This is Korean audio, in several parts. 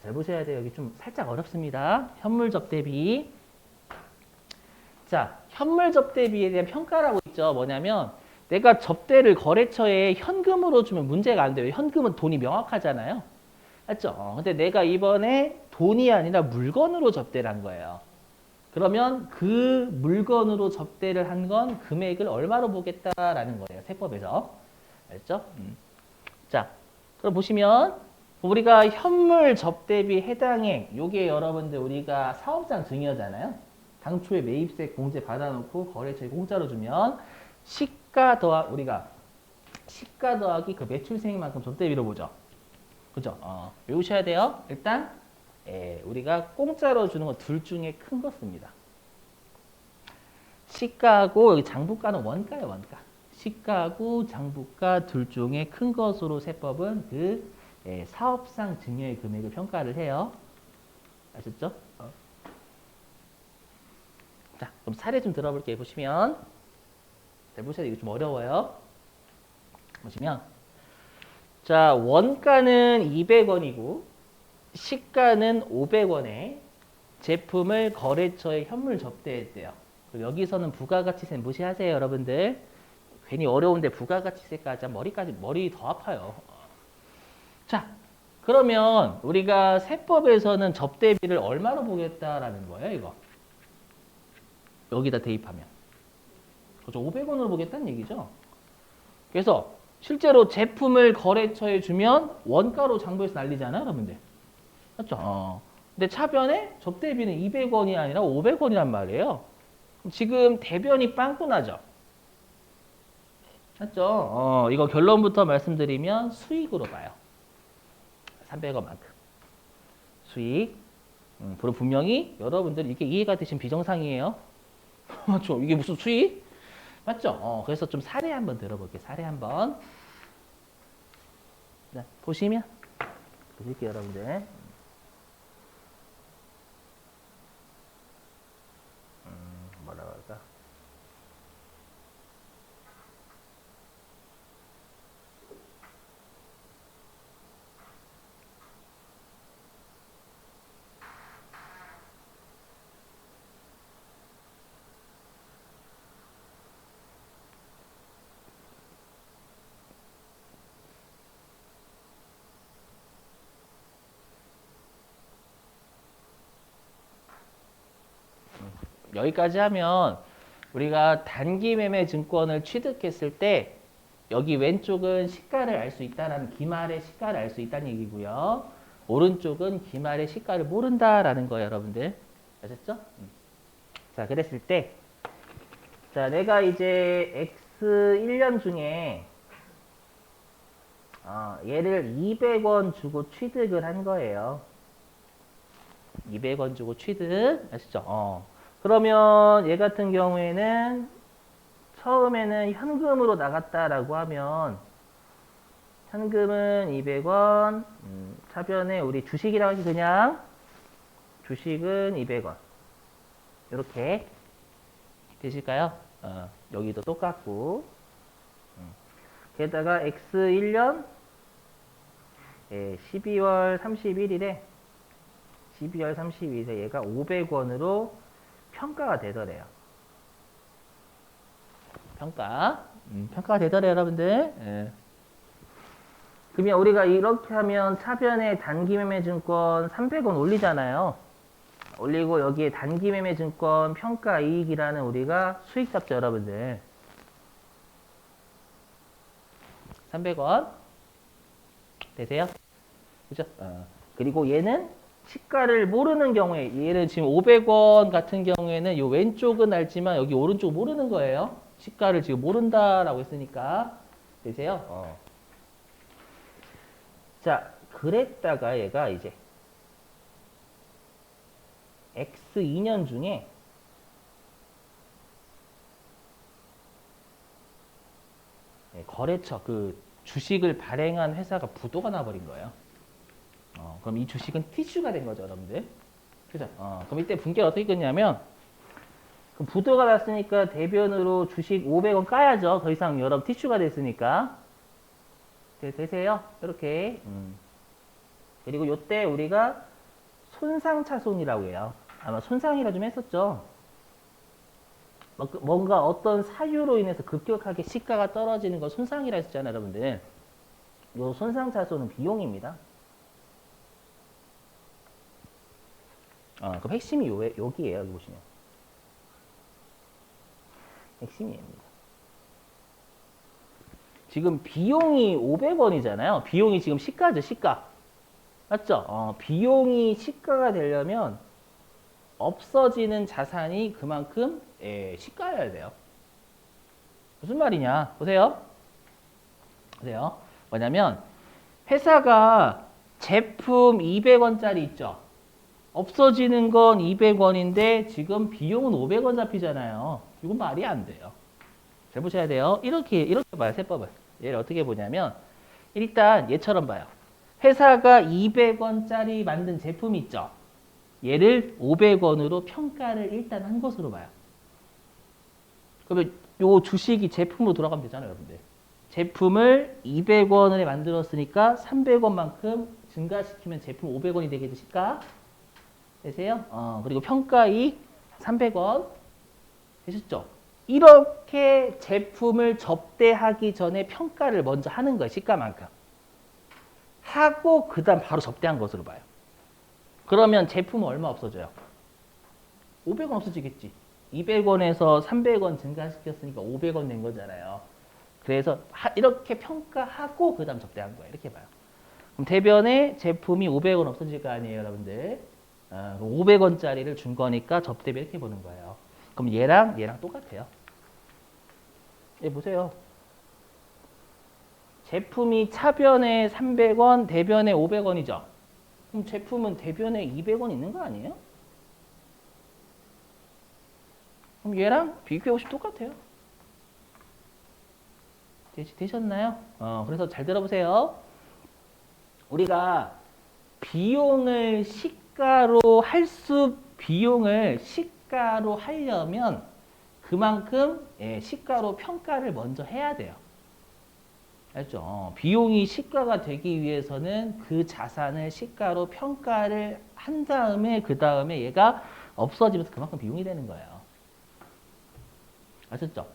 잘 보셔야 돼요. 여기 좀 살짝 어렵습니다. 현물 접대비. 자, 현물 접대비에 대한 평가라고 있죠. 뭐냐면 내가 접대를 거래처에 현금으로 주면 문제가 안 돼요. 현금은 돈이 명확하잖아요. 맞죠? 근데 내가 이번에 돈이 아니라 물건으로 접대를 한 거예요. 그러면 그 물건으로 접대를 한 건 금액을 얼마로 보겠다라는 거예요. 세법에서. 알죠? 자, 그럼 보시면 우리가 현물 접대비 해당액 요게 여러분들 우리가 사업장 증여잖아요. 당초에 매입세 공제 받아놓고 거래처에 공짜로 주면 시가 더하 우리가 시가 더하기 그 매출세액만큼 접대비로 보죠. 그죠? 외우셔야 돼요. 일단 우리가 공짜로 주는 건 둘 중에 큰 거 씁니다. 시가하고 여기 장부가는 원가예요, 원가. 시가하고 장부가 둘 중에 큰 것으로 세법은 그 사업상 증여의 금액을 평가를 해요. 아셨죠? 자, 그럼 사례 좀 들어볼게요. 보시면 잘 보셔야 이거 좀 어려워요. 보시면 자, 원가는 200원이고 시가는 500원에 제품을 거래처에 현물 접대했대요. 여기서는 부가가치세 무시하세요, 여러분들. 괜히 어려운데 부가가치세까지 하면 머리 더 아파요. 자, 그러면 우리가 세법에서는 접대비를 얼마로 보겠다라는 거예요, 이거. 여기다 대입하면. 그렇죠. 500원으로 보겠다는 얘기죠. 그래서 실제로 제품을 거래처에 주면 원가로 장부에서 날리잖아요, 여러분들. 맞죠? 근데 차변에 접대비는 200원이 아니라 500원이란 말이에요. 지금 대변이 빵꾸 나죠? 맞죠? 이거 결론부터 말씀드리면 수익으로 봐요. 300원만큼. 수익. 분명히 여러분들 이게 이해가 되신 비정상이에요. 맞죠? 이게 무슨 수익? 맞죠? 그래서 좀 사례 한번 들어볼게요. 사례 한번. 네, 보시면 보실게요, 여러분들. 뭐라고 할까? 여기까지 하면 우리가 단기 매매 증권을 취득했을 때 여기 왼쪽은 시가를 알 수 있다라는 기말의 시가를 알 수 있다는 얘기고요. 오른쪽은 기말의 시가를 모른다라는 거예요, 여러분들. 아셨죠? 자, 그랬을 때 자, 내가 이제 X 1년 중에 얘를 200원 주고 취득을 한 거예요. 200원 주고 취득. 아시죠? 그러면 얘 같은 경우에는 처음에는 현금으로 나갔다라고 하면 현금은 200원, 차변에 우리 주식이라고 하지 그냥 주식은 200원. 이렇게 되실까요? 여기도 똑같고 게다가 X 1년 12월 31일에 얘가 500원으로 평가가 되더래요. 평가가 되더래요, 여러분들. 예. 그러면 우리가 이렇게 하면 차변에 단기매매증권 300원 올리잖아요. 올리고 여기에 단기매매증권 평가이익이라는 우리가 수익 잡죠, 여러분들. 300원 되세요? 그죠? 그리고 얘는 시가를 모르는 경우에 얘는 지금 500원 같은 경우에는 이 왼쪽은 알지만 여기 오른쪽 모르는 거예요. 시가를 지금 모른다라고 했으니까 되세요? 자, 그랬다가 얘가 이제 X 2년 중에 거래처 그 주식을 발행한 회사가 부도가 나버린 거예요. 그럼 이 주식은 티슈가 된 거죠, 여러분들. 그죠? 그럼 이때 분께를 어떻게 끊냐면 그럼 부도가 났으니까 대변으로 주식 500원 까야죠. 더 이상 여러분 티슈가 됐으니까. 되세요? 이렇게. 그리고 요때 우리가 손상차손이라고 해요. 아마 손상이라 좀 했었죠. 뭔가 어떤 사유로 인해서 급격하게 시가가 떨어지는 걸 손상이라 했었잖아요, 여러분들. 요 손상차손은 비용입니다. 그럼 핵심이 여기에요, 여기 보시면. 핵심입니다. 지금 비용이 500원이잖아요. 비용이 지금 시가죠, 시가. 맞죠? 비용이 시가가 되려면 없어지는 자산이 그만큼 시가여야 돼요. 무슨 말이냐? 보세요. 보세요. 뭐냐면 회사가 제품 200원짜리 있죠. 없어지는 건 200원인데 지금 비용은 500원 잡히잖아요. 이건 말이 안 돼요. 잘 보셔야 돼요. 이렇게 봐요. 세법을. 얘를 어떻게 보냐면 일단 얘처럼 봐요. 회사가 200원짜리 만든 제품이 있죠. 얘를 500원으로 평가를 일단 한 것으로 봐요. 그러면 요 주식이 제품으로 돌아가면 되잖아요, 여러분들. 제품을 200원에 만들었으니까 300원만큼 증가시키면 제품 500원이 되겠죠, 시가. 되세요? 그리고 평가이익 300원. 되셨죠? 이렇게 제품을 접대하기 전에 평가를 먼저 하는 거예요, 시가만큼. 하고 그 다음 바로 접대한 것으로 봐요. 그러면 제품은 얼마 없어져요? 500원 없어지겠지. 200원에서 300원 증가시켰으니까 500원 된 거잖아요. 그래서 이렇게 평가하고 그 다음 접대한 거예요. 이렇게 봐요. 그럼 대변에 제품이 500원 없어질 거 아니에요, 여러분들. 500원짜리를 준 거니까 접대비 이렇게 보는 거예요. 그럼 얘랑 똑같아요. 얘 보세요. 제품이 차변에 300원, 대변에 500원이죠. 그럼 제품은 대변에 200원 있는 거 아니에요? 그럼 얘랑 비교해보시면 똑같아요. 되셨나요? 그래서 잘 들어보세요. 우리가 비용을 시가로 하려면 그만큼 시가로 평가를 먼저 해야 돼요. 알죠? 비용이 시가가 되기 위해서는 그 자산을 시가로 평가를 한 다음에 그 다음에 얘가 없어지면서 그만큼 비용이 되는 거예요. 아셨죠?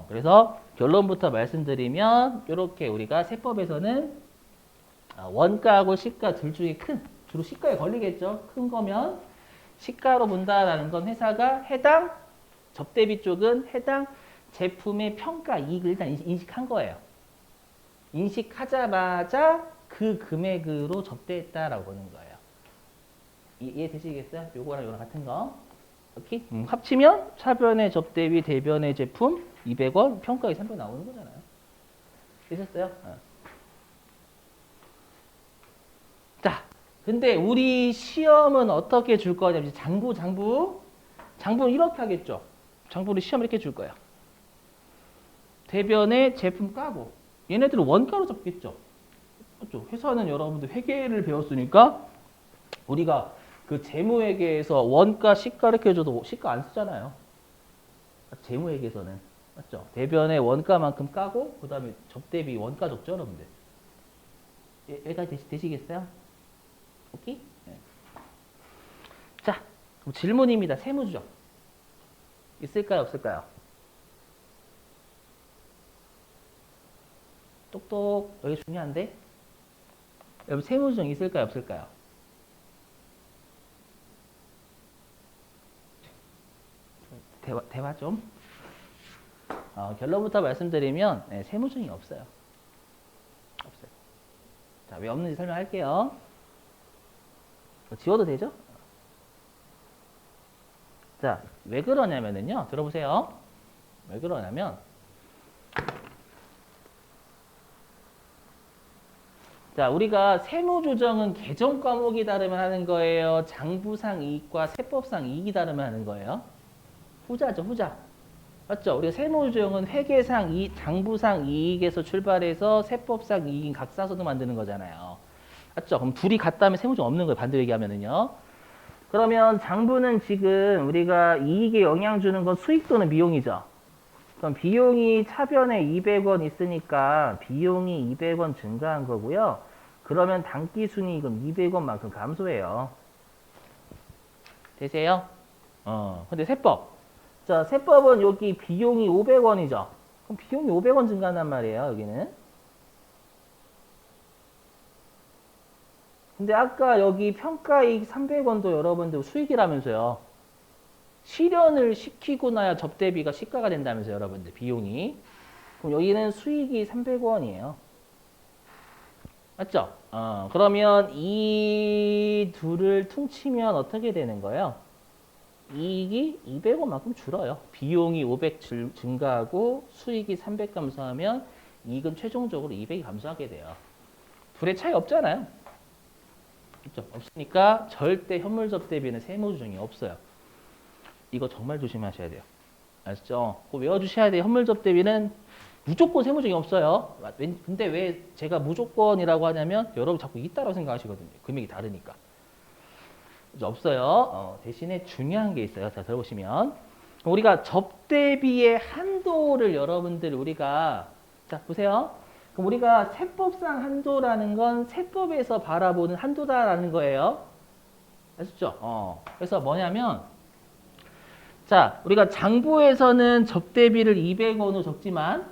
그래서 결론부터 말씀드리면 이렇게 우리가 세법에서는 원가하고 시가 둘 중에 주로 시가에 걸리겠죠. 큰 거면 시가로 본다라는 건 회사가 해당 접대비 쪽은 해당 제품의 평가 이익을 일단 인식한 거예요. 인식하자마자 그 금액으로 접대했다라고 보는 거예요. 이해되시겠어요? 요거랑 요거랑 같은 거. 오케이? 합치면 차변의 접대비, 대변의 제품 200원, 평가액 300원 나오는 거잖아요. 되셨어요? 자, 근데 우리 시험은 어떻게 줄 거냐면 장부는 이렇게 하겠죠. 장부를 시험 이렇게 줄 거예요. 대변의 제품 까고 얘네들은 원가로 잡겠죠. 그렇죠? 회사는 여러분들 회계를 배웠으니까 우리가 그 재무회계에서 원가, 시가 이렇게 해줘도 시가 안 쓰잖아요. 재무회계에서는. 맞죠? 대변의 원가만큼 까고 그 다음에 접대비 원가 적죠, 여러분들. 여기까지 되시겠어요? 오케이? 네. 자, 그럼 질문입니다. 세무조정. 있을까요, 없을까요? 똑똑. 여기 중요한데? 여러분 세무조정 있을까요, 없을까요? 대화 좀. 결론부터 말씀드리면 세무조정이 없어요. 없어요. 자, 왜 없는지 설명할게요. 지워도 되죠? 자, 왜 그러냐면요. 들어보세요. 왜 그러냐면 자, 우리가 세무조정은 개정 과목이 다르면 하는 거예요. 장부상 이익과 세법상 이익이 다르면 하는 거예요. 후자죠, 후자. 맞죠? 우리가 세무조정은 회계상 이익, 장부상 이익에서 출발해서 세법상 이익인 각사서도 만드는 거잖아요. 맞죠? 그럼 둘이 같다면 세무조정 없는 거예요. 반대로 얘기하면은요. 그러면 장부는 지금 우리가 이익에 영향 주는 건 수익 또는 비용이죠. 그럼 비용이 차변에 200원 있으니까 비용이 200원 증가한 거고요. 그러면 단기순이익은 200원만큼 감소해요. 되세요? 근데 세법. 자, 세법은 여기 비용이 500원이죠. 그럼 비용이 500원 증가한단 말이에요, 여기는. 근데 아까 여기 평가이익 300원도 여러분들 수익이라면서요. 실현을 시키고 나야 접대비가 시가가 된다면서요, 여러분들. 비용이. 그럼 여기는 수익이 300원이에요. 맞죠? 그러면 이 둘을 퉁치면 어떻게 되는 거예요? 이익이 200원만큼 줄어요. 비용이 500 증가하고 수익이 300 감소하면 이익은 최종적으로 200이 감소하게 돼요. 둘의 차이 없잖아요. 그렇죠? 없으니까 절대 현물 접대비는 세무조정이 없어요. 이거 정말 조심하셔야 돼요. 아시죠? 그거 외워주셔야 돼요. 현물 접대비는 무조건 세무조정이 없어요. 근데 왜 제가 무조건이라고 하냐면 여러분 자꾸 있다라고 생각하시거든요. 금액이 다르니까. 없어요. 대신에 중요한 게 있어요. 자, 들어보시면 우리가 접대비의 한도를 여러분들 우리가 자 보세요. 그럼 우리가 세법상 한도라는 건 세법에서 바라보는 한도다라는 거예요. 아시죠? 그래서 뭐냐면 자 우리가 장부에서는 접대비를 200원으로 적지만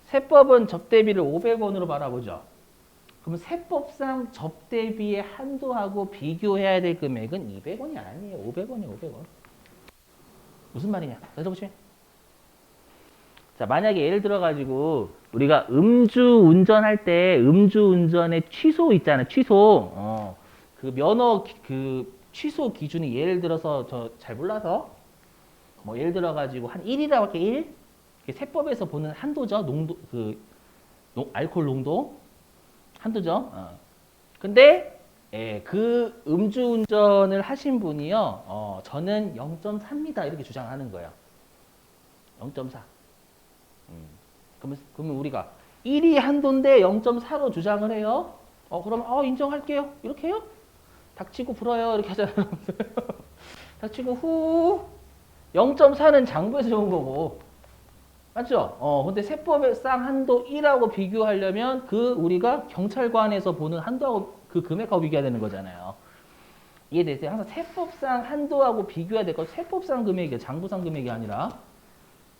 세법은 접대비를 500원으로 바라보죠. 그럼 세법상 접대비의 한도하고 비교해야 될 금액은 200원이 아니에요. 500원이에요. 500원. 무슨 말이냐? 들어보시면. 자, 만약에 예를 들어가지고 우리가 음주 운전할 때 음주 운전의 취소 있잖아요. 취소. 그 면허 그 취소 기준이 예를 들어서 저 잘 몰라서 뭐 예를 들어가지고 한 1이라고 할게 1. 세법에서 보는 한도죠. 농도 알코올 농도. 한도죠. 근데 그 음주운전을 하신 분이요. 저는 0.4입니다. 이렇게 주장하는 거예요. 0.4. 그러면 우리가 1이 한도인데 0.4로 주장을 해요. 그러면 인정할게요. 이렇게 해요? 닥치고 불어요. 이렇게 하잖아요. 닥치고 후 0.4는 장부에서 적은 거고 맞죠? 근데 세법상 한도 1하고 비교하려면 우리가 경찰관에서 보는 한도하고 그 금액하고 비교해야 되는 거잖아요. 이해되세요? 항상 세법상 한도하고 비교해야 될 거 세법상 금액이에요. 장부상 금액이 아니라.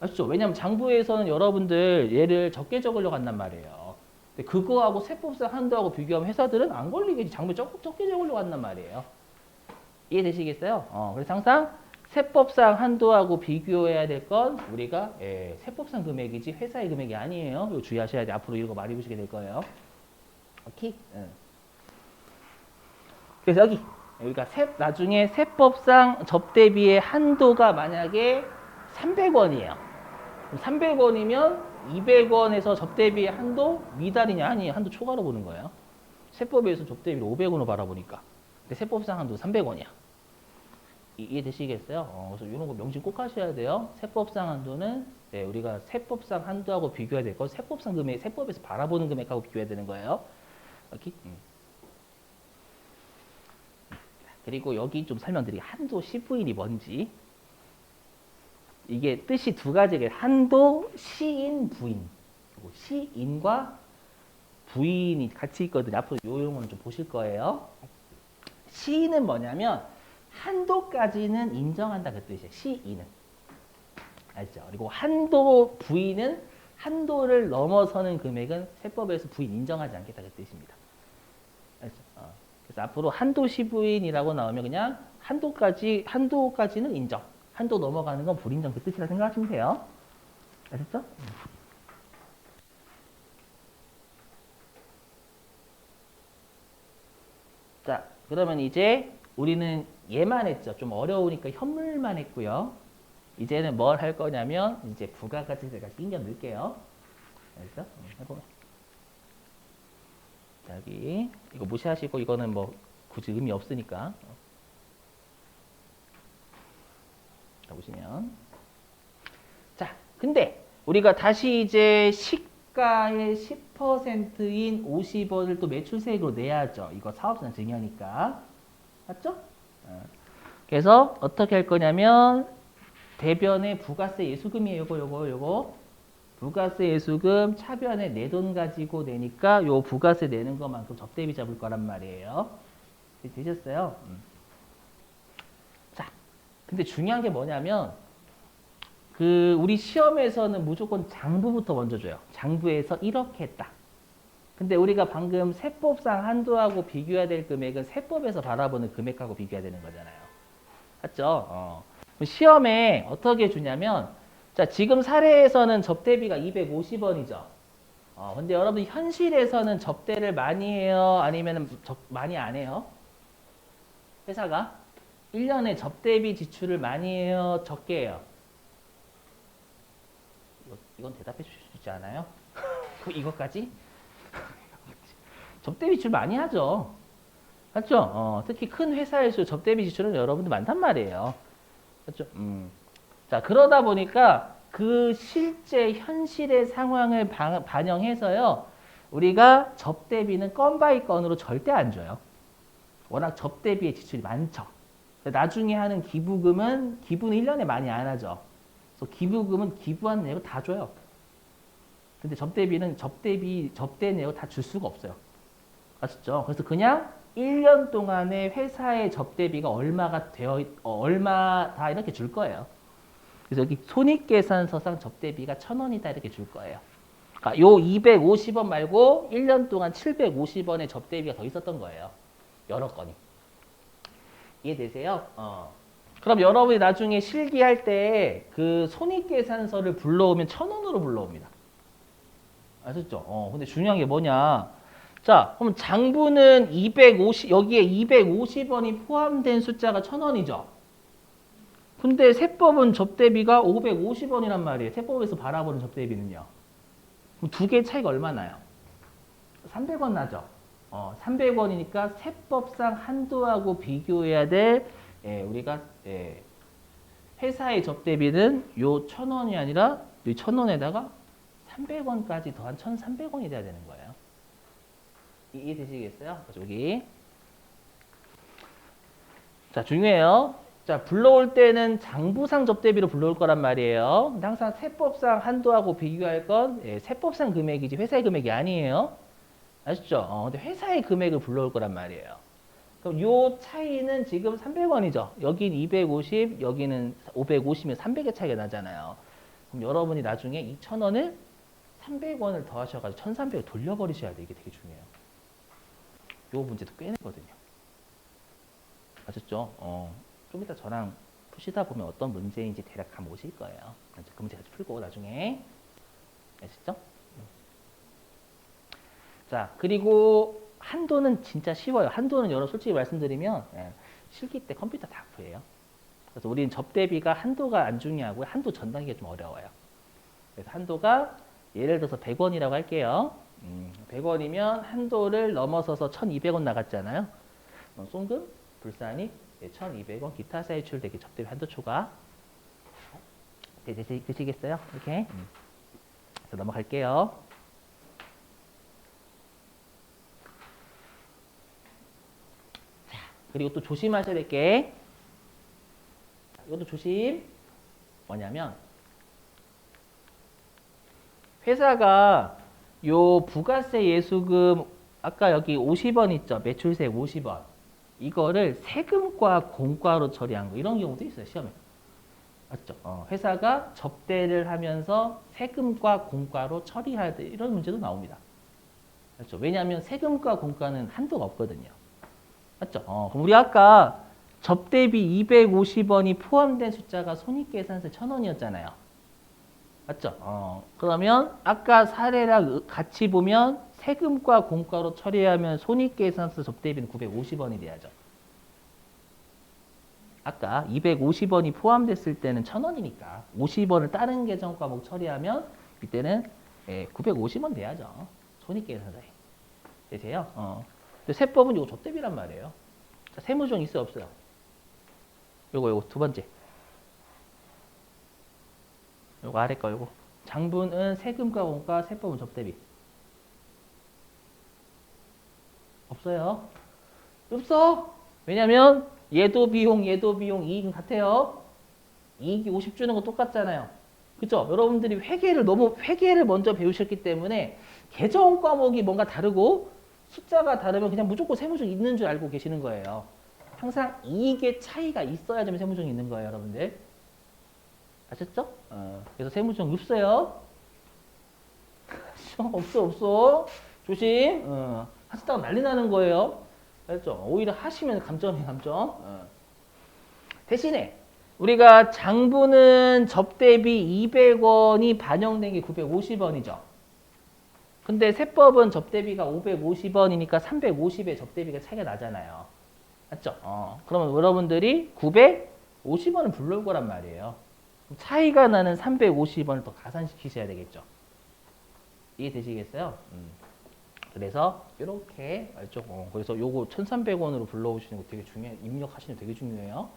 아시죠? 왜냐하면 장부에서는 여러분들 얘를 적게 적으려고 한단 말이에요. 근데 그거하고 세법상 한도하고 비교하면 회사들은 안 걸리겠지. 장부에 적게 적으려고 한단 말이에요. 이해되시겠어요? 그래서 항상 세법상 한도하고 비교해야 될 건 우리가 세법상 금액이지 회사의 금액이 아니에요. 이거 주의하셔야 돼요. 앞으로 이거 많이 보시게 될 거예요. 오케이? 그래서 여기 우리가 나중에 세법상 접대비의 한도가 만약에 300원이에요. 300원이면 200원에서 접대비의 한도 미달이냐 아니에요. 한도 초과로 보는 거예요. 세법에서 접대비를 500원으로 바라보니까. 근데 세법상 한도 300원이야. 이해되시겠어요? 그래서 이런 거 명심 꼭 하셔야 돼요. 세법상 한도는 우리가 세법상 한도하고 비교해야 될 건 세법상 금액, 세법에서 바라보는 금액하고 비교해야 되는 거예요. 오케이? 그리고 여기 좀 설명드리게 한도 시부인이 뭔지. 이게 뜻이 두 가지예요. 한도 시인 부인. 시인과 부인이 같이 있거든요. 앞으로 이 용어는 좀 보실 거예요. 시인은 뭐냐면 한도까지는 인정한다 그 뜻이에요. 시인은. 알죠? 그리고 한도 부인은 한도를 넘어서는 금액은 세법에서 부인 인정하지 않겠다 그 뜻입니다. 알죠? 그래서 앞으로 한도 시부인이라고 나오면 그냥 한도까지는 인정. 한도 넘어가는 건 불인정 그 뜻이라 생각하시면 돼요. 아셨죠? 자, 그러면 이제 우리는 얘만 했죠. 좀 어려우니까 현물만 했고요. 이제는 뭘 할 거냐면 이제 부가가치 제가 끼겨 넣을게요. 알겠어? 해보면. 자, 여기 이거 무시하시고 이거는 뭐 굳이 의미 없으니까. 자, 보시면. 자, 근데 우리가 다시 이제 시가의 10%인 50원을 또 매출세액으로 내야죠. 이거 사업자 증여니까. 맞죠? 그래서 어떻게 할 거냐면 대변의 부가세 예수금이에요. 요거. 부가세 예수금 차변에 내 돈 가지고 내니까 요 부가세 내는 것만큼 접대비 잡을 거란 말이에요. 되셨어요? 자, 근데 중요한 게 뭐냐면 그 우리 시험에서는 무조건 장부부터 먼저 줘요. 장부에서 이렇게 했다. 근데 우리가 방금 세법상 한도하고 비교해야 될 금액은 세법에서 바라보는 금액하고 비교해야 되는 거잖아요. 맞죠? 시험에 어떻게 주냐면 자, 지금 사례에서는 접대비가 250원이죠. 근데 여러분 현실에서는 접대를 많이 해요? 아니면 많이 안 해요? 회사가 1년에 접대비 지출을 많이 해요? 적게 해요? 이건 대답해 주실 수 있지 않아요? 이것까지? 접대비 지출 많이 하죠. 맞죠? 특히 큰 회사일수록 접대비 지출은 여러분들 많단 말이에요. 맞죠? 자, 그러다 보니까 그 실제 현실의 상황을 반영해서요. 우리가 접대비는 건 바이 건으로 절대 안 줘요. 워낙 접대비의 지출이 많죠. 나중에 하는 기부금은 기부는 1년에 많이 안 하죠. 그래서 기부금은 기부한 내역 다 줘요. 근데 접대비는 접대 내역 다 줄 수가 없어요. 아시죠? 그래서 그냥 1년 동안의 회사의 접대비가 얼마가 얼마다 이렇게 줄 거예요. 그래서 여기 손익계산서상 접대비가 1,000원이다 이렇게 줄 거예요. 그러니까 요 250원 말고 1년 동안 750원의 접대비가 더 있었던 거예요. 여러 건이. 이해되세요? 그럼 여러분이 나중에 실기할 때 그 손익계산서를 불러오면 1,000원으로 불러옵니다. 아셨죠? 근데 중요한 게 뭐냐? 자, 그럼 장부는 250, 여기에 250원이 포함된 숫자가 1,000원이죠. 근데 세법은 접대비가 550원이란 말이에요. 세법에서 바라보는 접대비는요. 그럼 두 개의 차이가 얼마 나요? 300원 나죠. 300원이니까 세법상 한도하고 비교해야 될 우리가 회사의 접대비는 요 1,000원이 아니라 이 1,000원에다가 300원까지 더한 1,300원이 돼야 되는 거예요. 이해되시겠어요? 여기. 자, 중요해요. 자, 불러올 때는 장부상 접대비로 불러올 거란 말이에요. 근데 항상 세법상 한도하고 비교할 건 세법상 금액이지 회사의 금액이 아니에요. 아시죠? 근데 회사의 금액을 불러올 거란 말이에요. 그럼 요 차이는 지금 300원이죠. 여긴 250, 여기는 550이면 300의 차이가 나잖아요. 그럼 여러분이 나중에 2,000원을 300원을 더하셔가지고 1,300을 돌려버리셔야 돼. 이게 되게 중요해요. 요 문제도 꽤 내거든요. 아셨죠? 좀 이따 저랑 푸시다 보면 어떤 문제인지 대략 감 오실 거예요. 그 문제 같이 풀고 나중에. 아시죠? 자, 그리고 한도는 진짜 쉬워요. 한도는 여러분 솔직히 말씀드리면 실기 때 컴퓨터 다 구해요. 그래서 우리는 접대비가 한도가 안 중요하고요. 한도 전단계가 좀 어려워요. 그래서 한도가 예를 들어서 100원이라고 할게요. 100원이면 한도를 넘어서서 1,200원 나갔잖아요. 송금, 불산입, 1,200원 기타 사유출 대기 접대비 한도 초과. 되시겠어요? 이렇게. 그래서 넘어갈게요. 자, 그리고 또 조심하셔야 될 게, 이것도 조심. 뭐냐면 회사가 요 부가세 예수금 아까 여기 50원 있죠? 매출세 50원. 이거를 세금과 공과로 처리한 거 이런 경우도 있어요. 시험에. 맞죠? 회사가 접대를 하면서 세금과 공과로 처리할 때 이런 문제도 나옵니다. 그렇죠? 왜냐하면 세금과 공과는 한도가 없거든요. 맞죠? 그럼 우리 아까 접대비 250원이 포함된 숫자가 손익계산서 1,000원이었잖아요. 맞죠? 그러면 아까 사례랑 같이 보면 세금과 공과로 처리하면 손익계산서 접대비는 950원이 돼야죠. 아까 250원이 포함됐을 때는 1,000원이니까 50원을 다른 계정 과목 처리하면 이때는 950원 돼야죠. 손익계산서에. 되세요? 근데 세법은 이거 접대비란 말이에요. 자, 세무종 있어요? 없어요? 요거 두 번째. 요거 아래 거 요거. 장부는 세금과 공과, 세법은 접대비. 없어요. 없어. 왜냐면 얘도 비용, 이익은 같아요. 이익이 50 주는 거 똑같잖아요. 그죠? 여러분들이 회계를 먼저 배우셨기 때문에 계정 과목이 뭔가 다르고 숫자가 다르면 그냥 무조건 세무적 있는 줄 알고 계시는 거예요. 항상 이익의 차이가 있어야지만 세무조정이 있는 거예요, 여러분들. 아셨죠? 그래서 세무조정 없어요. 없어. 조심. 하시다가 난리 나는 거예요. 알죠? 오히려 하시면 감점이에요, 감점. 대신에 우리가 장부는 접대비 200원이 반영된 게 950원이죠. 근데 세법은 접대비가 550원이니까 350의 접대비가 차이가 나잖아요. 맞죠? 그러면 여러분들이 950원을 불러올 거란 말이에요. 차이가 나는 350원을 더 가산시키셔야 되겠죠. 이해되시겠어요? 그래서 이렇게 알죠? 그래서 요거 1,300원으로 불러오시는 거 되게 중요해요. 입력하시는 거 되게 중요해요.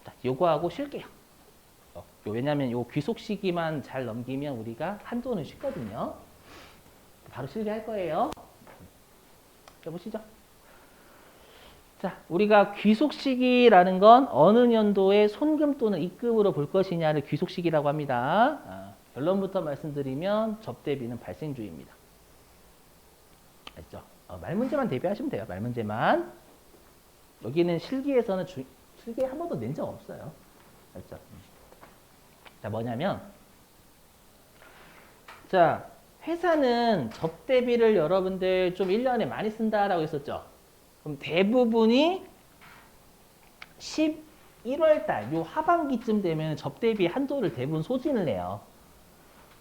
자, 요거하고 쉴게요. 왜냐면 요 귀속 시기만 잘 넘기면 우리가 한도는 쉽거든요. 바로 실기할 거예요. 해보시죠. 자, 우리가 귀속 시기라는 건 어느 년도에 손금 또는 입금으로 볼 것이냐를 귀속 시기라고 합니다. 결론부터 말씀드리면 접대비는 발생주의입니다. 알죠? 말문제만 대비하시면 돼요. 말문제만. 여기는 실기에서는 실기에 한 번도 낸 적 없어요. 알죠? 자, 뭐냐면 자, 회사는 접대비를 여러분들 좀 1년에 많이 쓴다라고 했었죠. 그럼 대부분이 11월 달, 요 하반기쯤 되면 접대비 한도를 대부분 소진을 해요.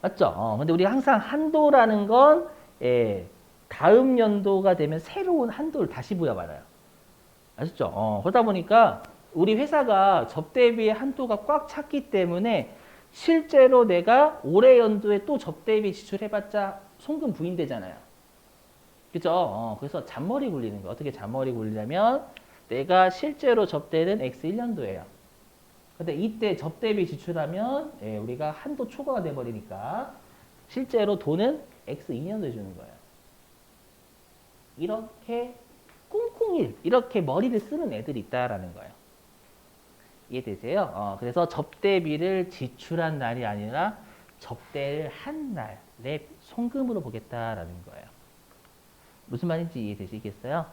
맞죠? 근데 우리가 항상 한도라는 건 다음 연도가 되면 새로운 한도를 다시 부여받아요. 아셨죠? 그러다 보니까 우리 회사가 접대비 한도가 꽉 찼기 때문에 실제로 내가 올해 연도에 또 접대비 지출해봤자 송금 부인되잖아요. 그죠? 그래서 잔머리 굴리는 거예요. 어떻게 잔머리 굴리냐면 내가 실제로 접대는 X 1년도예요. 근데 이때 접대비 지출하면 우리가 한도 초과가 돼버리니까 실제로 돈은 X 2년도에 주는 거예요. 이렇게 꿍꿍이 이렇게 머리를 쓰는 애들이 있다라는 거예요. 이해되세요? 그래서 접대비를 지출한 날이 아니라 접대를 한 날에 송금으로 보겠다라는 거예요. 무슨 말인지 이해되시겠어요?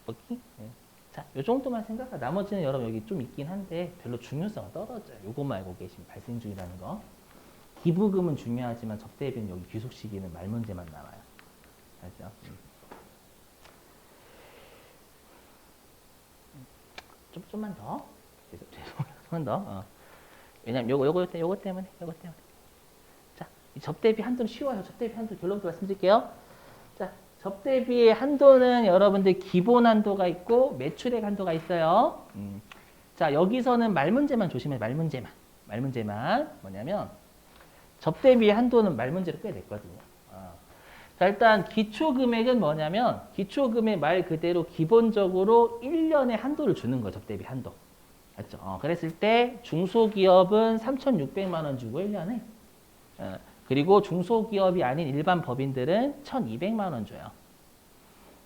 오케이? 네. 자, 요 정도만 생각하고 나머지는 여러분 여기 좀 있긴 한데 별로 중요성은 떨어져요. 요것만 알고 계시면 발생주의라는 거. 기부금은 중요하지만 접대비는 여기 귀속 시기는 말문제만 나와요. 알죠? 좀만 더. 조금만 더. 왜냐면 요거 때문에. 자, 이 접대비 한도는 쉬워요. 접대비 한도 결론부터 말씀드릴게요. 자, 접대비의 한도는 여러분들 기본 한도가 있고 매출액 한도가 있어요. 자, 여기서는 말문제만 조심해요. 말문제만. 뭐냐면 접대비의 한도는 말문제로 꽤 냈거든요. 자, 일단 기초금액은 뭐냐면 기초금액 말 그대로 기본적으로 1년에 한도를 주는 거예요. 접대비 한도. 맞죠? 그랬을 때 중소기업은 3,600만 원 주고 1년에 그리고 중소기업이 아닌 일반 법인들은 1,200만 원 줘요.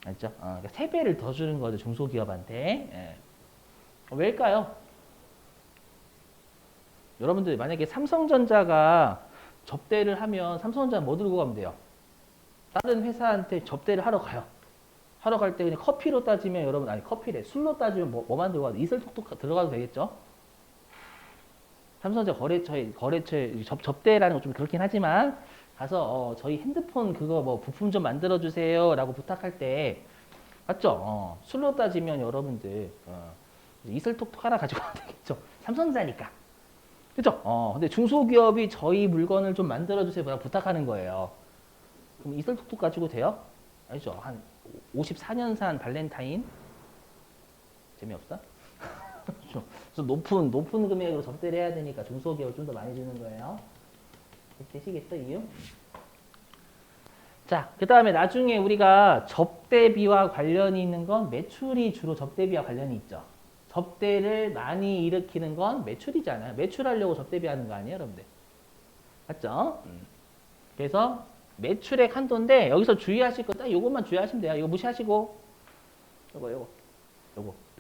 알죠? 그러니까 3배를 더 주는 거죠. 중소기업한테. 왜일까요? 여러분들 만약에 삼성전자가 접대를 하면 삼성전자 뭐 들고 가면 돼요? 다른 회사한테 접대를 하러 가요. 하러 갈 때 그냥 커피로 따지면 여러분 아니 커피래 술로 따지면 뭐 만들고 가도 이슬톡톡 들어가도 되겠죠? 삼성전자 거래처에 접대라는 거 좀 그렇긴 하지만 가서 저희 핸드폰 그거 뭐 부품 좀 만들어 주세요라고 부탁할 때 맞죠? 술로 따지면 여러분들 이슬톡톡 하나 가지고 가면 되겠죠? 삼성전자니까. 그죠? 근데 중소기업이 저희 물건을 좀 만들어 주세요 부탁하는 거예요. 그럼 이슬톡톡 가지고 돼요? 아니죠? 한 54년산 발렌타인 재미없어? 그래서 높은 금액으로 접대를 해야 되니까 중소기업을 좀 더 많이 주는 거예요. 되시겠어 이유? 자, 그 다음에 나중에 우리가 접대비와 관련이 있는 건 매출이 주로 접대비와 관련이 있죠. 접대를 많이 일으키는 건 매출이잖아요. 매출하려고 접대비 하는 거 아니에요, 여러분들? 맞죠? 그래서 매출액 한도인데 여기서 주의하실 거 딱 요것만 주의하시면 돼요. 이거 무시하시고 요거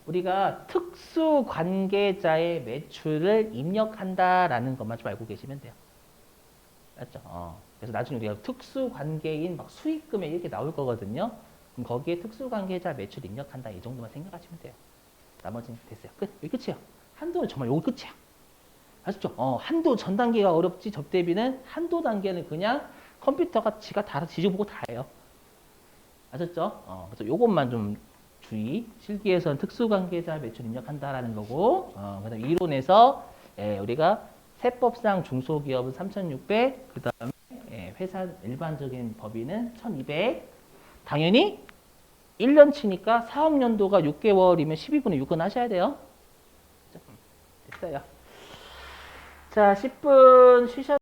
우리가 특수 관계자의 매출을 입력한다라는 것만 좀 알고 계시면 돼요. 맞죠? 그래서 나중에 우리가 특수 관계인 막 수익금액 이렇게 나올 거거든요. 그럼 거기에 특수관계자 매출 입력한다. 이 정도만 생각하시면 돼요. 나머지는 됐어요. 끝. 여기 끝이에요. 한도는 정말 여기 끝이야. 아셨죠? 한도 전 단계가 어렵지 접 대비는 한도 단계는 그냥 컴퓨터가 지가 다 뒤져보고 다 해요. 아셨죠? 그래서 요것만 좀 주의. 실기에서는 특수관계자 매출 입력한다라는 거고, 그다음 이론에서 우리가 세법상 중소기업은 3,600, 그다음에 회사 일반적인 법인은 1,200. 당연히 1년치니까 사업연도가 6개월이면 12분의 6은 하셔야 돼요. 됐어요. 자, 10분 쉬셨.